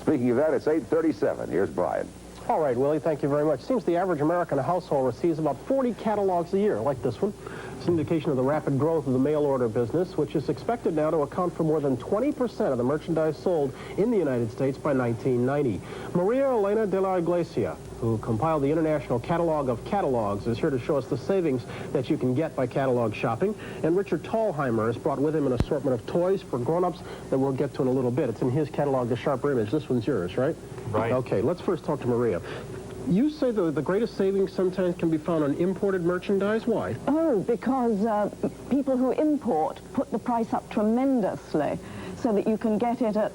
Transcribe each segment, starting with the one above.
Speaking of that, it's 8:37. Here's Brian. All right, Willie, thank you very much. Seems the average American household receives about 40 catalogs a year, like this one. It's an indication of the rapid growth of the mail-order business, which is expected now to account for more than 20% of the merchandise sold in the United States by 1990. Maria Elena de la Iglesia, who compiled the International Catalog of Catalogs, is here to show us the savings that you can get by catalog shopping. And Richard Thalheimer has brought with him an assortment of toys for grown-ups that we'll get to in a little bit. It's in his catalog, the Sharper Image. This one's yours, right? Right. Okay, let's first talk to Maria. You say the greatest savings sometimes can be found on imported merchandise. Why? Oh, because people who import put the price up tremendously, so that you can get it at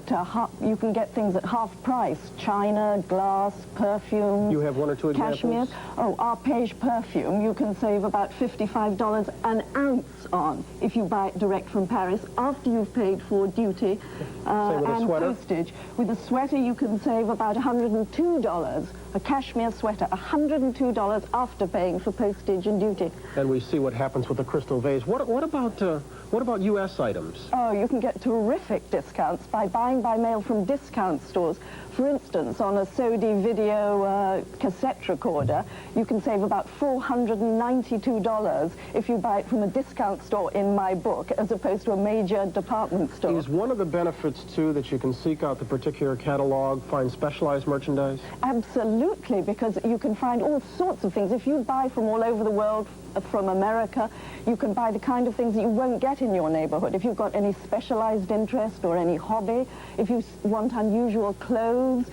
you can get things at half price. China, glass, perfume. You have one or two cashmere. examples? Oh, arpege perfume you can save about $55 an ounce on if you buy it direct from Paris after you've paid for duty and postage. With a sweater you can save about $102. A cashmere sweater, $102 after paying for postage and duty. And we see what happens with the crystal vase. What about U.S. items? Oh, you can get terrific discounts by buying by mail from discount stores. For instance, on a Sony video cassette recorder, you can save about $492 if you buy it from a discount store in my book, as opposed to a major department store. Is one of the benefits, too, that you can seek out the particular catalog, find specialized merchandise? Absolutely, because you can find all sorts of things. If you buy from all over the world, from America, you can buy the kind of things that you won't get in your neighborhood. If you've got any specialized interest or any hobby, if you want unusual clothes,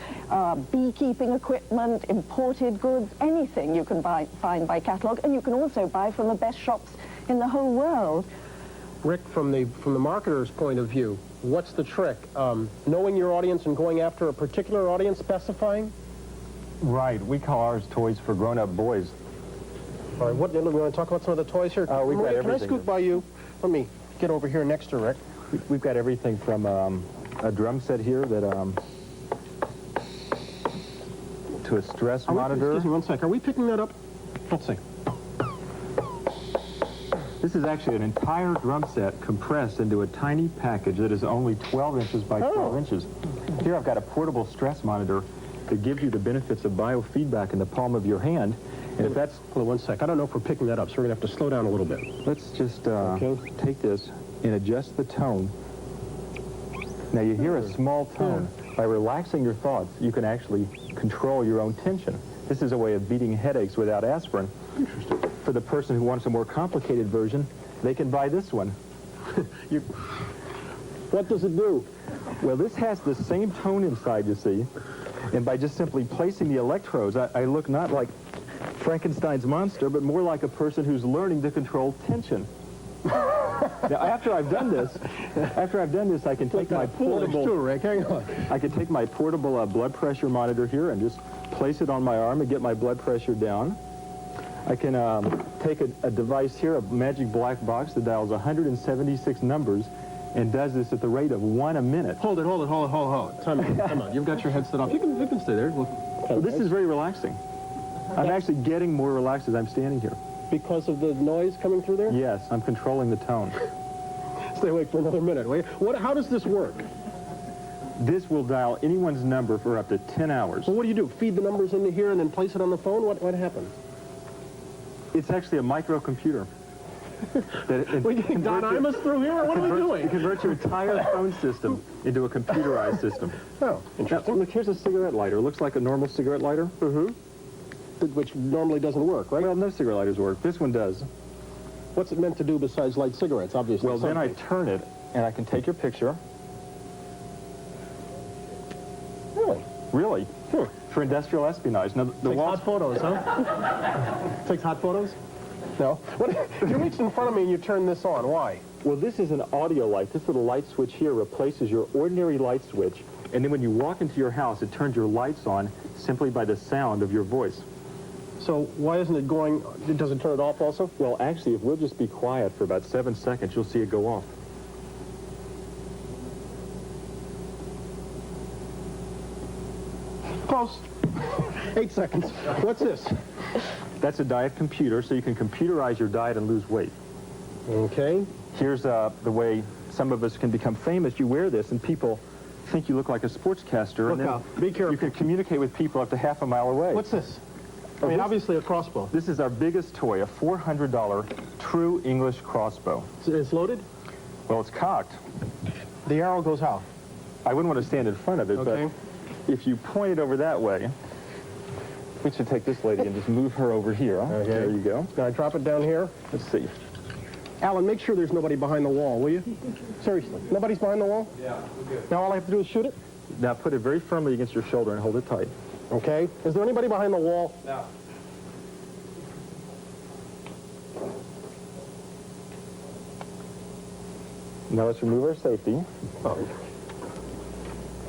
beekeeping equipment, imported goods, anything you can find by catalog, and you can also buy from the best shops in the whole world. Rick, from the marketer's point of view, what's the trick? Knowing your audience and going after a particular audience, specifying? Right. We call ours toys for grown-up boys. All right, we want to talk about some of the toys here? We've got everything. Can I scoot by you? Let me get over here next to Rick. We've got everything from a drum set here that to a stress monitor. Excuse me one sec. Are we picking that up? Let's see. This is actually an entire drum set compressed into a tiny package that is only 12 inches by 12 inches. Here I've got a portable stress monitor that gives you the benefits of biofeedback in the palm of your hand. And if that's... Hold on one sec. I don't know if we're picking that up, so we're going to have to slow down a little bit. Let's just take this and adjust the tone. Now you hear a small tone. By relaxing your thoughts, you can actually control your own tension. This is a way of beating headaches without aspirin. Interesting. For the person who wants a more complicated version, they can buy this one. What does it do? Well, this has the same tone inside, you see. And by just simply placing the electrodes, I look not like Frankenstein's monster, but more like a person who's learning to control tension. Now, after I've done this, I can take my portable... Too, Rick. Hang on. I can take my portable blood pressure monitor here and just place it on my arm and get my blood pressure down. I can take a device here, a magic black box that dials 176 numbers and does this at the rate of 1 a minute. Hold it. Time out. You've got your head set up. You can stay there. Well, this is very relaxing. I'm actually getting more relaxed as I'm standing here. Because of the noise coming through there? Yes, I'm controlling the tone. Stay awake for another minute. How does this work? This will dial anyone's number for up to 10 hours. Well, what do? Feed the numbers into here and then place it on the phone? What happens? It's actually a microcomputer. We're getting Don Imus through here? What are we doing? It converts your entire phone system into a computerized system. Oh, interesting. Now, look, here's a cigarette lighter. It looks like a normal cigarette lighter. Mm-hmm. Which normally doesn't work, right? Well, no cigarette lighters work. This one does. What's it meant to do besides light cigarettes, obviously? Well, then I turn it, and I can take your picture. Really? Really? For industrial espionage. Now, Takes hot photos, huh? Takes hot photos? No. If you reach in front of me and you turn this on, why? Well, this is an audio light. This little light switch here replaces your ordinary light switch, and then when you walk into your house, it turns your lights on simply by the sound of your voice. So why isn't it going, does it turn it off also? Well, actually, if we'll just be quiet for about 7 seconds, you'll see it go off. Close. 8 seconds. What's this? That's a diet computer, so you can computerize your diet and lose weight. Okay. Here's the way some of us can become famous. You wear this, and people think you look like a sportscaster. Look and out. Be careful. You could communicate with people up to half a mile away. What's this? I mean, obviously a crossbow. This is our biggest toy, a $400 true English crossbow. It's loaded? Well, it's cocked. The arrow goes how? I wouldn't want to stand in front of it, Okay. but if you point it over that way, we should take this lady and just move her over here. Okay. There you go. Can I drop it down here? Let's see. Alan, make sure there's nobody behind the wall, will you? Seriously. Nobody's behind the wall? Yeah, we're good. Now all I have to do is shoot it? Now put it very firmly against your shoulder and hold it tight. Okay. Is there anybody behind the wall? Now, Now let's remove our safety. Oh.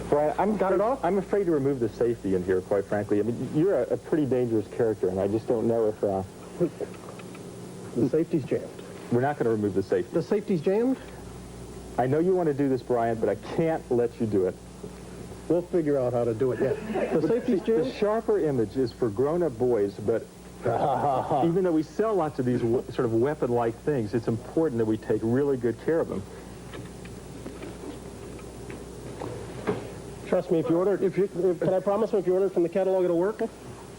Brian, I'm afraid to remove the safety in here, quite frankly. I mean, you're a pretty dangerous character, and I just don't know if... The safety's jammed. We're not going to remove the safety. The safety's jammed? I know you want to do this, Brian, but I can't let you do it. We'll figure out how to do it yet. The safety's The jammed? sharper image is for grown-up boys, but even though we sell lots of these sort of weapon-like things, it's important that we take really good care of them. Trust me, can I promise if you order it from the catalog, it'll work?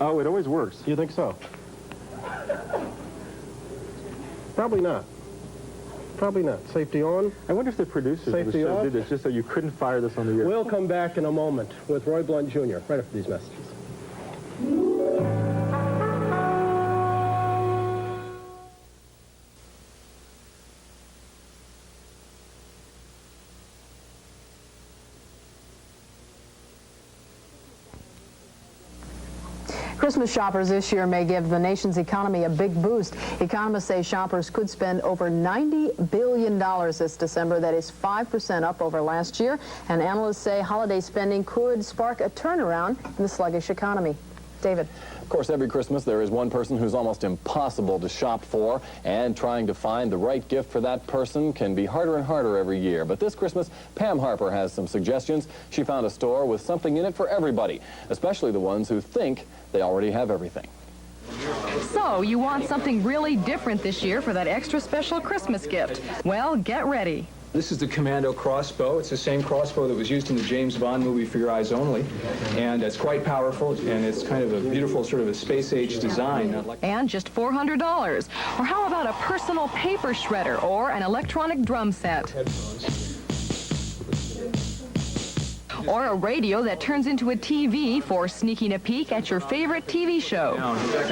Oh, it always works. You think so? Probably not. Probably not. Safety on. I wonder if the producers of the Safety show off. did this just so you couldn't fire this on the air. We'll come back in a moment with Roy Blunt Jr. right after these messages. Christmas shoppers this year may give the nation's economy a big boost. Economists say shoppers could spend over $90 billion this December. That is 5% up over last year. And analysts say holiday spending could spark a turnaround in the sluggish economy. David. Of course, every Christmas there is one person who's almost impossible to shop for, and trying to find the right gift for that person can be harder and harder every year. But this Christmas, Pam Harper has some suggestions. She found a store with something in it for everybody, especially the ones who think they already have everything. So, you want something really different this year for that extra special Christmas gift. Well, get ready. this is the Commando crossbow. It's the same crossbow that was used in the James Bond movie For Your Eyes Only. And it's quite powerful, and it's kind of a beautiful sort of a space-age design. And just $400. Or how about a personal paper shredder or an electronic drum set? Or a radio that turns into a TV for sneaking a peek at your favorite TV show.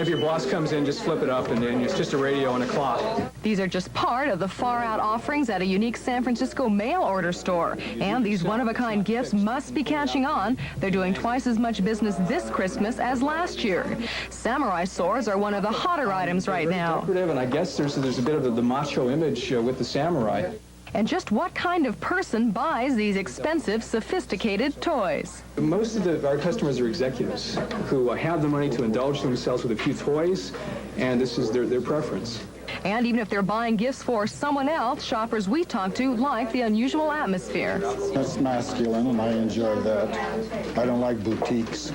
If your boss comes in, just flip it up, and then it's just a radio and a clock. These are just part of the far-out offerings at a unique San Francisco mail-order store. And these one-of-a-kind gifts must be catching on. They're doing twice as much business this Christmas as last year. Samurai swords are one of the hotter items right now. And I guess there's a bit of the macho image with the samurai. And just what kind of person buys these expensive, sophisticated toys? Most of our customers are executives who have the money to indulge themselves with a few toys, and this is their preference. And even if they're buying gifts for someone else, shoppers we talk to like the unusual atmosphere. That's masculine, and I enjoy that. I don't like boutiques.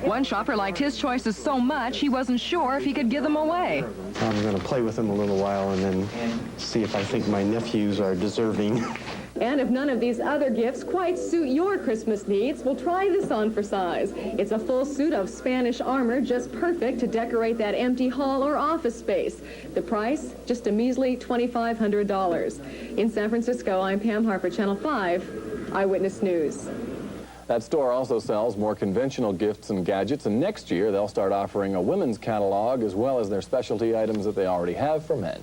One shopper liked his choices so much he wasn't sure if he could give them away. I'm going to play with them a little while and then see if I think my nephews are deserving. And if none of these other gifts quite suit your Christmas needs, well, try this on for size. It's a full suit of Spanish armor, just perfect to decorate that empty hall or office space. The price, just a measly $2,500. In San Francisco, I'm Pam Harper, Channel 5 Eyewitness News. That store also sells more conventional gifts and gadgets, and next year they'll start offering a women's catalog as well as their specialty items that they already have for men.